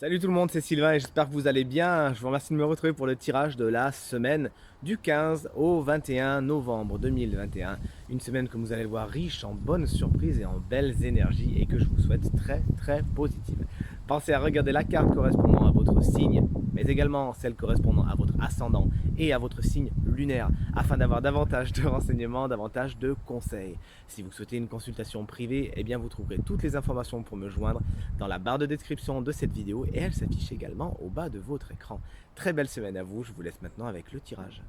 Salut tout le monde, c'est Sylvain et j'espère que vous allez bien. Je vous remercie de me retrouver pour le tirage de la semaine du 15 au 21 novembre 2021. Une semaine, comme vous allez le voir, riche en bonnes surprises et en belles énergies et que je vous souhaite très très positive. Pensez à regarder la carte correspondant à votre signe, mais également celle correspondant à votre ascendant et à votre signe lunaire, afin d'avoir davantage de renseignements, davantage de conseils. Si vous souhaitez une consultation privée, eh bien vous trouverez toutes les informations pour me joindre dans la barre de description de cette vidéo et elle s'affiche également au bas de votre écran. Très belle semaine à vous, je vous laisse maintenant avec le tirage.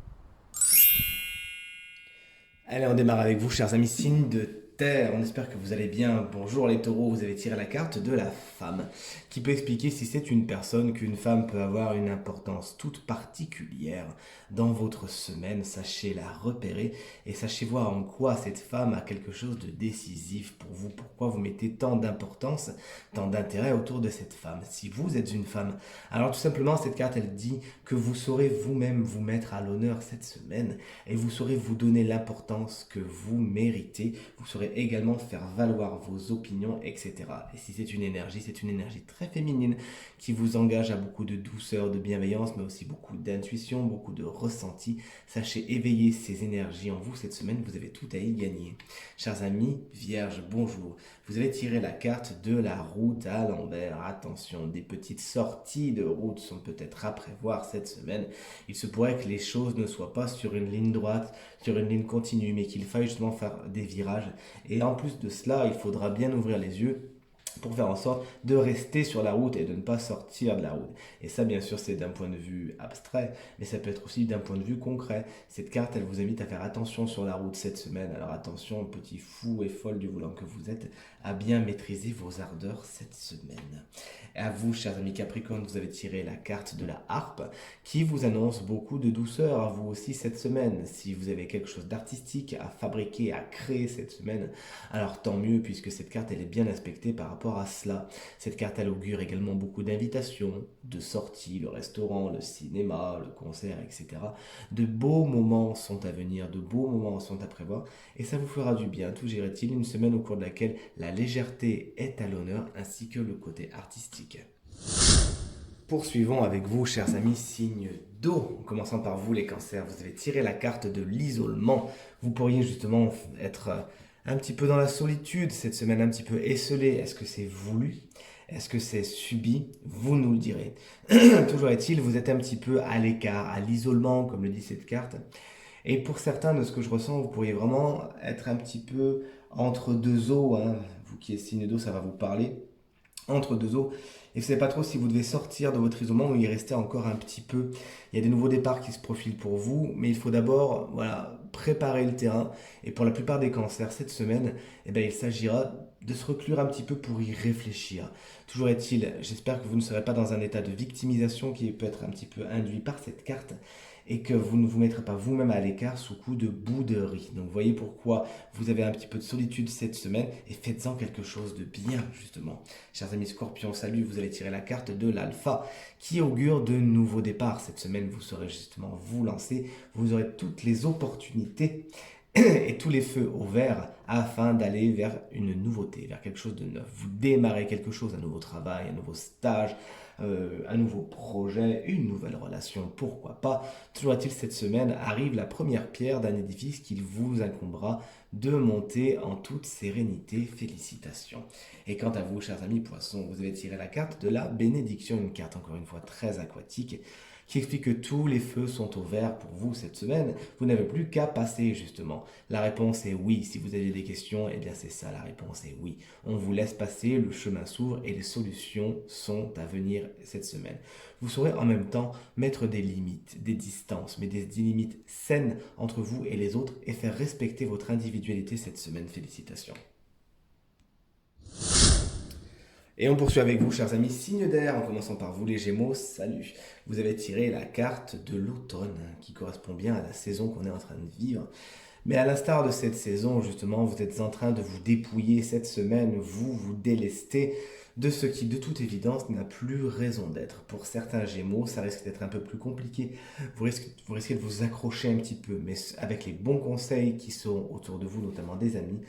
Allez, on démarre avec vous, chers amis signes de terre. On espère que vous allez bien. Bonjour les taureaux, vous avez tiré la carte de la femme, qui peut expliquer si c'est une personne qu'une femme peut avoir une importance toute particulière dans votre semaine. Sachez la repérer et sachez voir en quoi cette femme a quelque chose de décisif pour vous. Pourquoi vous mettez tant d'importance, tant d'intérêt autour de cette femme. Si vous êtes une femme, alors tout simplement cette carte elle dit que vous saurez vous-même vous mettre à l'honneur cette semaine et vous saurez vous donner l'importance que vous méritez. Vous saurez également faire valoir vos opinions, etc. Et si c'est une énergie très féminine qui vous engage à beaucoup de douceur, de bienveillance, mais aussi beaucoup d'intuition, beaucoup de ressenti. Sachez éveiller ces énergies en vous cette semaine, vous avez tout à y gagner. Chers amis, Vierge, bonjour. Vous avez tiré la carte de la route à l'envers. Attention, des petites sorties de route sont peut-être à prévoir cette semaine. Il se pourrait que les choses ne soient pas sur une ligne droite, sur une ligne continue, mais qu'il faille justement faire des virages. Et en plus de cela, il faudra bien ouvrir les yeux pour faire en sorte de rester sur la route et de ne pas sortir de la route. Et ça, bien sûr, c'est d'un point de vue abstrait, mais ça peut être aussi d'un point de vue concret. Cette carte, elle vous invite à faire attention sur la route cette semaine. Alors attention, petit fou et folle du volant que vous êtes, à bien maîtriser vos ardeurs cette semaine. Et à vous, chers amis Capricorne, vous avez tiré la carte de la harpe qui vous annonce beaucoup de douceur à vous aussi cette semaine. Si vous avez quelque chose d'artistique à fabriquer, à créer cette semaine, alors tant mieux puisque cette carte, elle est bien aspectée par rapport à cela. Cette carte, elle augure également beaucoup d'invitations, de sorties, le restaurant, le cinéma, le concert, etc. De beaux moments sont à venir, de beaux moments sont à prévoir et ça vous fera du bien. Tout irait-il une semaine au cours de laquelle la légèreté est à l'honneur ainsi que le côté artistique. Poursuivons avec vous, chers amis, signe d'eau. En commençant par vous, les cancers, vous avez tiré la carte de l'isolement. Vous pourriez justement être un petit peu dans la solitude cette semaine, un petit peu esselé. Est-ce que c'est voulu? Est-ce que c'est subi? Vous nous le direz. Toujours est-il, vous êtes un petit peu à l'écart, à l'isolement, comme le dit cette carte. Et pour certains, de ce que je ressens, vous pourriez vraiment être un petit peu entre deux eaux. Hein. Vous qui êtes signe d'eau, ça va vous parler entre deux eaux. Et vous ne savez pas trop si vous devez sortir de votre isolement ou y rester encore un petit peu. Il y a des nouveaux départs qui se profilent pour vous, mais il faut d'abord préparer le terrain. Et pour la plupart des cancers, cette semaine, il s'agira de se reclure un petit peu pour y réfléchir. Toujours est-il, j'espère que vous ne serez pas dans un état de victimisation qui peut être un petit peu induit par cette carte et que vous ne vous mettrez pas vous-même à l'écart sous coup de bouderie. Donc voyez pourquoi vous avez un petit peu de solitude cette semaine et faites-en quelque chose de bien justement. Chers amis Scorpions, salut, vous avez tiré la carte de l'alpha qui augure de nouveaux départs. Cette semaine, vous saurez justement vous lancer, vous aurez toutes les opportunités et tous les feux au vert afin d'aller vers une nouveauté, vers quelque chose de neuf. Vous démarrez quelque chose, un nouveau travail, un nouveau stage, un nouveau projet, une nouvelle relation, pourquoi pas. Toujours est-il, cette semaine arrive la première pierre d'un édifice qu'il vous incombera de monter en toute sérénité. Félicitations. Et quant à vous, chers amis poissons, vous avez tiré la carte de la bénédiction, une carte encore une fois très aquatique qui explique que tous les feux sont au vert pour vous cette semaine. Vous n'avez plus qu'à passer justement. La réponse est oui. Si vous avez des questions, eh bien c'est ça, la réponse est oui. On vous laisse passer, le chemin s'ouvre et les solutions sont à venir cette semaine. Vous saurez en même temps mettre des limites, des distances, mais des limites saines entre vous et les autres et faire respecter votre individualité cette semaine. Félicitations. Et on poursuit avec vous, chers amis, signe d'air, en commençant par vous, les Gémeaux, salut. Vous avez tiré la carte de l'automne, qui correspond bien à la saison qu'on est en train de vivre. Mais à l'instar de cette saison, justement, vous êtes en train de vous dépouiller cette semaine, vous délester de ce qui, de toute évidence, n'a plus raison d'être. Pour certains Gémeaux, ça risque d'être un peu plus compliqué. Vous risquez de vous accrocher un petit peu, mais avec les bons conseils qui sont autour de vous, notamment des amis,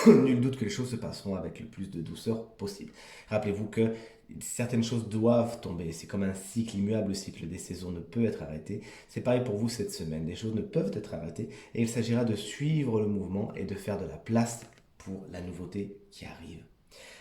nul doute que les choses se passeront avec le plus de douceur possible. Rappelez-vous que certaines choses doivent tomber. C'est comme un cycle immuable, le cycle des saisons ne peut être arrêté. C'est pareil pour vous cette semaine. Les choses ne peuvent être arrêtées et il s'agira de suivre le mouvement et de faire de la place pour la nouveauté qui arrive.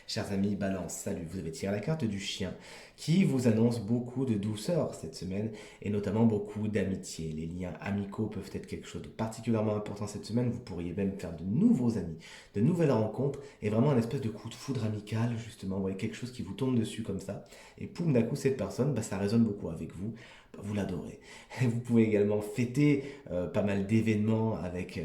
Chers amis, Balance, salut, vous avez tiré la carte du chien qui vous annonce beaucoup de douceur cette semaine et notamment beaucoup d'amitié. Les liens amicaux peuvent être quelque chose de particulièrement important cette semaine. Vous pourriez même faire de nouveaux amis, de nouvelles rencontres et vraiment un espèce de coup de foudre amical justement. Vous voyez quelque chose qui vous tombe dessus comme ça et poum, d'un coup cette personne, ça résonne beaucoup avec vous. Vous l'adorez. Vous pouvez également fêter pas mal d'événements avec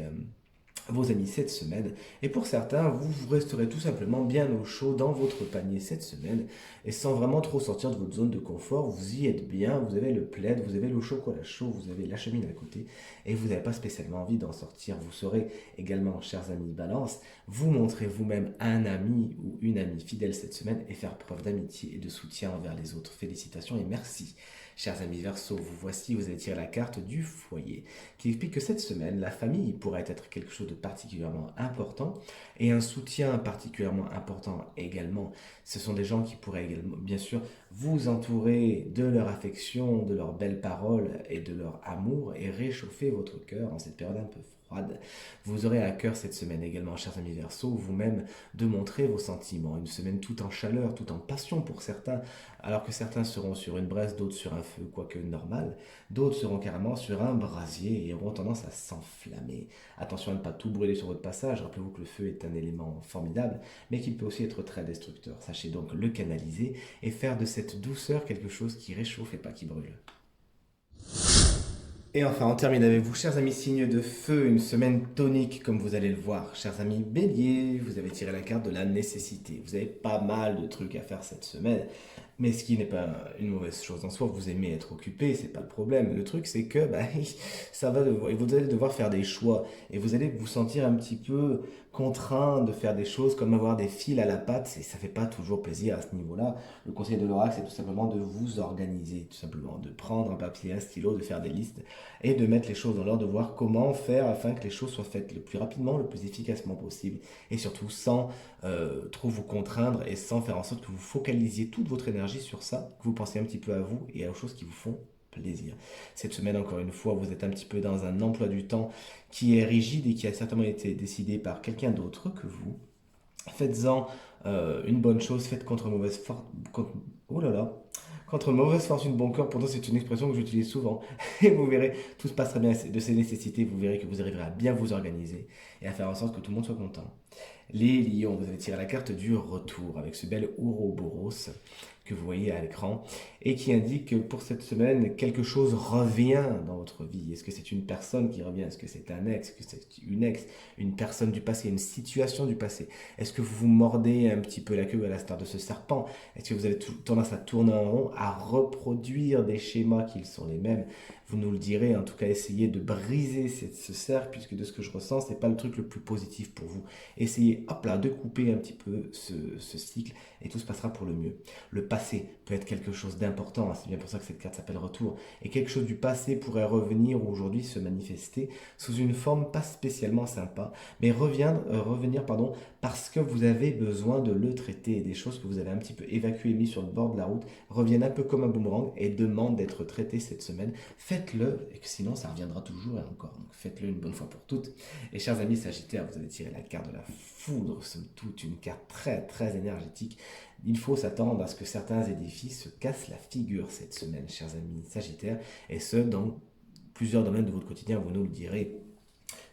vos amis cette semaine. Et pour certains, vous resterez tout simplement bien au chaud dans votre panier cette semaine et sans vraiment trop sortir de votre zone de confort. Vous y êtes bien, vous avez le plaid, vous avez le chocolat chaud, vous avez la cheminée à côté et vous n'avez pas spécialement envie d'en sortir. Vous serez également, chers amis Balance, vous montrer vous-même un ami ou une amie fidèle cette semaine et faire preuve d'amitié et de soutien envers les autres. Félicitations et merci. Chers amis Verseau, vous voici, vous avez tiré la carte du foyer, qui explique que cette semaine, la famille pourrait être quelque chose de particulièrement important et un soutien particulièrement important également. Ce sont des gens qui pourraient également, bien sûr, vous entourer de leur affection, de leurs belles paroles et de leur amour et réchauffer votre cœur en cette période un peu froide. Vous aurez à cœur cette semaine également, chers amis Verseau, vous-même de montrer vos sentiments. Une semaine tout en chaleur, tout en passion pour certains, alors que certains seront sur une braise, d'autres sur un feu, quoique normal. D'autres seront carrément sur un brasier et auront tendance à s'enflammer. Attention à ne pas tout brûler sur votre passage. Rappelez-vous que le feu est un élément formidable, mais qu'il peut aussi être très destructeur. Sachez donc le canaliser et faire de cette douceur quelque chose qui réchauffe et pas qui brûle. Et enfin, on termine avec vous, chers amis signes de feu, une semaine tonique comme vous allez le voir. Chers amis bélier, vous avez tiré la carte de la nécessité. Vous avez pas mal de trucs à faire cette semaine, mais ce qui n'est pas une mauvaise chose en soi. Vous aimez être occupé, c'est pas le problème. Le truc, c'est que ça va devoir, et vous allez devoir faire des choix et vous allez vous sentir un petit peu contraint de faire des choses comme avoir des fils à la patte. Et ça fait pas toujours plaisir à ce niveau-là. Le conseil de l'oracle, c'est tout simplement de vous organiser, tout simplement, de prendre un papier, un stylo, de faire des listes et de mettre les choses dans l'ordre, de voir comment faire afin que les choses soient faites le plus rapidement, le plus efficacement possible et surtout sans trop vous contraindre et sans faire en sorte que vous focalisiez toute votre énergie sur ça, que vous pensiez un petit peu à vous et aux choses qui vous font plaisir. Cette semaine, encore une fois, vous êtes un petit peu dans un emploi du temps qui est rigide et qui a certainement été décidé par quelqu'un d'autre que vous. Faites-en une bonne chose, faites contre mauvaise fortune. Oh là là, contre mauvaise fortune, bon cœur, pourtant c'est une expression que j'utilise souvent. Et vous verrez, tout se passera bien de ces nécessités, vous verrez que vous arriverez à bien vous organiser et à faire en sorte que tout le monde soit content. Les lions, vous avez tiré la carte du retour avec ce bel Ouroboros que vous voyez à l'écran et qui indique que pour cette semaine, quelque chose revient dans votre vie. Est-ce que c'est une personne qui revient? Est-ce que c'est un ex? Est-ce que c'est une ex? Une personne du passé? Une situation du passé? Est-ce que vous vous mordez un petit peu la queue à la star de ce serpent? Est-ce que vous avez tendance à tourner en rond, à reproduire des schémas qui sont les mêmes? Vous nous le direz, en tout cas, essayez de briser ce cercle, puisque de ce que je ressens, ce n'est pas le truc le plus positif pour vous. Essayez, hop là, de couper un petit peu ce cycle, et tout se passera pour le mieux. Le passé peut être quelque chose d'important, c'est bien pour ça que cette carte s'appelle retour, et quelque chose du passé pourrait revenir aujourd'hui, se manifester sous une forme pas spécialement sympa, mais revenir parce que vous avez besoin de le traiter, et des choses que vous avez un petit peu évacuées, mises sur le bord de la route, reviennent un peu comme un boomerang et demandent d'être traitées cette semaine. Faites-le, et que sinon ça reviendra toujours et encore. Donc faites-le une bonne fois pour toutes. Et chers amis Sagittaires, vous avez tiré la carte de la foudre, somme toute une carte très très énergétique. Il faut s'attendre à ce que certains édifices se cassent la figure cette semaine, chers amis Sagittaires, et ce dans plusieurs domaines de votre quotidien, vous nous le direz.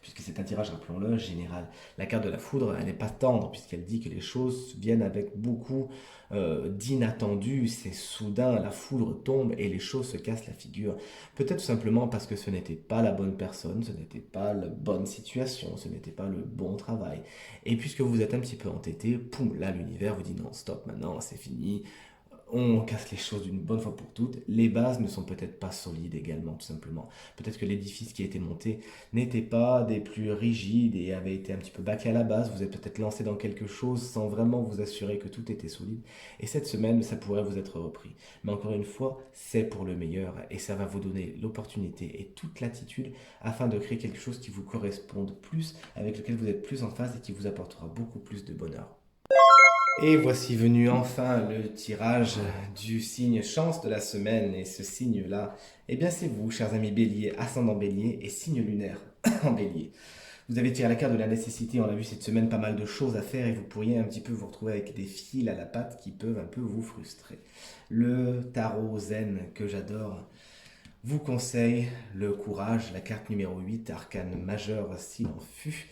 Puisque c'est un tirage, rappelons-le, général. La carte de la foudre, elle n'est pas tendre, puisqu'elle dit que les choses viennent avec beaucoup d'inattendus, c'est soudain, la foudre tombe et les choses se cassent la figure. Peut-être tout simplement parce que ce n'était pas la bonne personne, ce n'était pas la bonne situation, ce n'était pas le bon travail. Et puisque vous êtes un petit peu entêté, poum, là l'univers vous dit non, stop, maintenant c'est fini, on casse les choses d'une bonne fois pour toutes. Les bases ne sont peut-être pas solides également, tout simplement. Peut-être que l'édifice qui a été monté n'était pas des plus rigides et avait été un petit peu bâclé à la base. Vous êtes peut-être lancé dans quelque chose sans vraiment vous assurer que tout était solide. Et cette semaine, ça pourrait vous être repris. Mais encore une fois, c'est pour le meilleur et ça va vous donner l'opportunité et toute l'attitude afin de créer quelque chose qui vous corresponde plus, avec lequel vous êtes plus en phase et qui vous apportera beaucoup plus de bonheur. Et voici venu enfin le tirage du signe chance de la semaine. Et ce signe-là, eh bien c'est vous, chers amis bélier, ascendant bélier et signe lunaire en bélier. Vous avez tiré la carte de la nécessité, on a vu cette semaine pas mal de choses à faire et vous pourriez un petit peu vous retrouver avec des fils à la patte qui peuvent un peu vous frustrer. Le tarot zen que j'adore vous conseille le courage, la carte numéro 8, arcane majeur s'il en fut.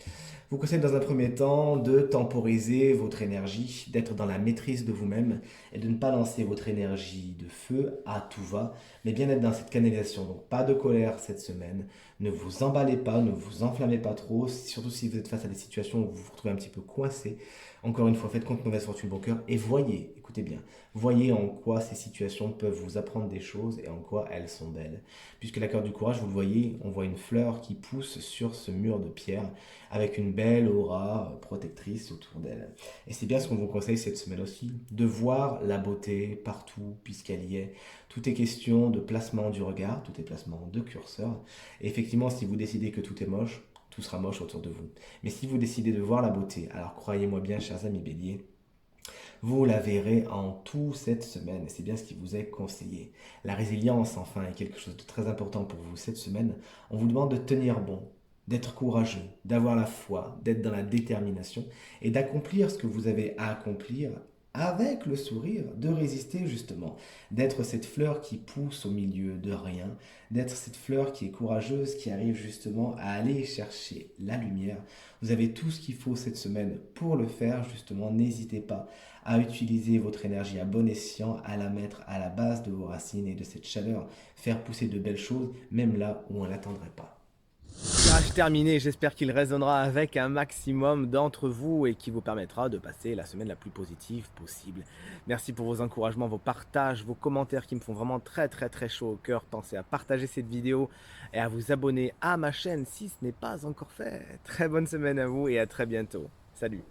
Vous conseille dans un premier temps de temporiser votre énergie, d'être dans la maîtrise de vous-même et de ne pas lancer votre énergie de feu à tout va, mais bien être dans cette canalisation. Donc pas de colère cette semaine, ne vous emballez pas, ne vous enflammez pas trop, surtout si vous êtes face à des situations où vous vous retrouvez un petit peu coincé. Encore une fois, faites compte mauvaise fortune bon cœur et voyez, écoutez bien, voyez en quoi ces situations peuvent vous apprendre des choses et en quoi elles sont belles. Puisque la carte du courage, vous le voyez, on voit une fleur qui pousse sur ce mur de pierre avec une belle aura protectrice autour d'elle. Et c'est bien ce qu'on vous conseille cette semaine aussi, de voir la beauté partout puisqu'elle y est. Tout est question de placement du regard, tout est placement de curseur. Et effectivement, si vous décidez que tout est moche, tout sera moche autour de vous. Mais si vous décidez de voir la beauté, alors croyez-moi bien, chers amis béliers, vous la verrez en tout cette semaine. C'est bien ce qui vous est conseillé. La résilience, enfin, est quelque chose de très important pour vous cette semaine. On vous demande de tenir bon, d'être courageux, d'avoir la foi, d'être dans la détermination et d'accomplir ce que vous avez à accomplir avec le sourire, de résister justement, d'être cette fleur qui pousse au milieu de rien, d'être cette fleur qui est courageuse, qui arrive justement à aller chercher la lumière. Vous avez tout ce qu'il faut cette semaine pour le faire, justement, n'hésitez pas à utiliser votre énergie à bon escient, à la mettre à la base de vos racines et de cette chaleur, faire pousser de belles choses, même là où on ne l'attendrait pas. Tirage terminé, j'espère qu'il résonnera avec un maximum d'entre vous et qui vous permettra de passer la semaine la plus positive possible. Merci pour vos encouragements, vos partages, vos commentaires qui me font vraiment très chaud au cœur. Pensez à partager cette vidéo et à vous abonner à ma chaîne si ce n'est pas encore fait. Très bonne semaine à vous et à très bientôt. Salut!